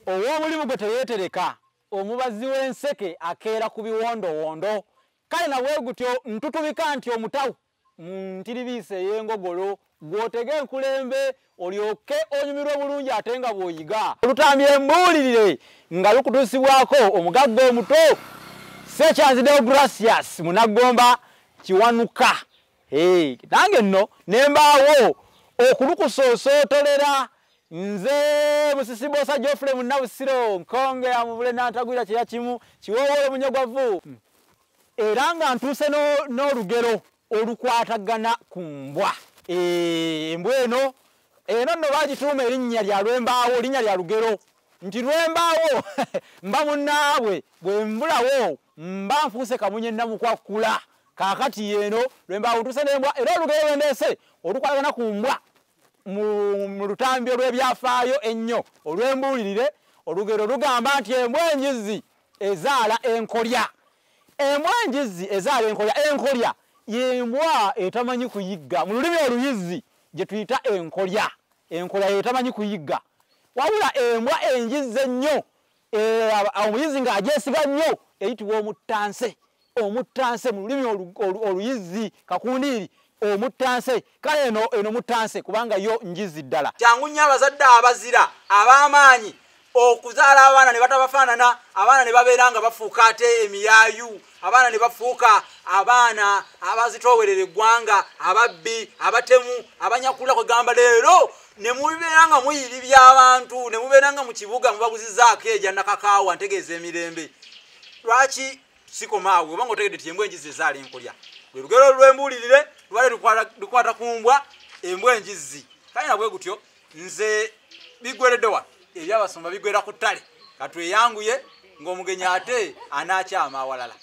ow'omulimu gwe teyeetereka omubazi w'enseke akeera ku biwondowondo kale nawe gutyo ntutubika nti omutawu mu ntiribiise ey'engogolo gw'otega enkulembe olyoke onyumirwe bulungi ate nga bw'oyiga olutambi embuulirire nga lukutuusibwako omugagga omuto Ssekyanzi Deogratias Munaggomba Kiwanuka. Nange nno ne mbaawo okulukusoosootolera nze Musisibosa Geoffrey Munnabusiro nkonge amubule n'antagwira kyeya kimu kiwoowolo munyogwavu era nga ntuuse n'olugero olukwatagana ku mbwa. Embwa eno nno baagituuma erinnya lya Lwembaawo, linnya lya lugero nti Lwembaawo mba munnaabwe bwe mbulawo mba nfuuse kamunye namukwakkula. Kaakati eno Lwembaawo ntuuse n'embwa era olugero lwendeese olukwatagana ku mbwa mu lutambi olw'ebyafaayo ennyo olw'embuulirire. Olugero lugamba nti embwa enjizzi ezaala enkolya. Embwa enjizzi ezaala enkolya. Enkolya y'embwa etamanyi kuyigga mu lulimi oluyizzi gye tuyita enkolya. Enkolya y'etamanyi kuyigga wabula embwa enjizzi ennyo omuyizzi ng'agyesiga nnyo eyitibwa omuttanse. Omuttanse mu lulimi oluyizzi kakundiiri omuttanse. Kale eno muttanse kubanga yo njizi ddala. Kyangu nnyo abazadde abazira ab'amaanyi okuzaala abaana ne batabafaanana, abaana ne babeera nga bafuuka ate emiyaayu, abaana ne bafuuka abaana abazitoowerera eggwanga, ababbi, abatemu, abanyakula kwegamba leero ne mubeera nga muyiribya abantu, ne mubeera nga mu kibuga mubaguzizaako ejja nakakaawa ntegeeza emirembe. Lwaki sikomaawe obanga otegedde ti embwa enjizzi ezaala enkolya? Lwe lugero lw'embuulirire lwali lukwata ku mbwa embwa enjizzi. Kale nabwe gutyo nze bigweredde wa ebyabasumba bigwera ku ttale katweyanguye ng'omugenyi ate anaakyama awalala.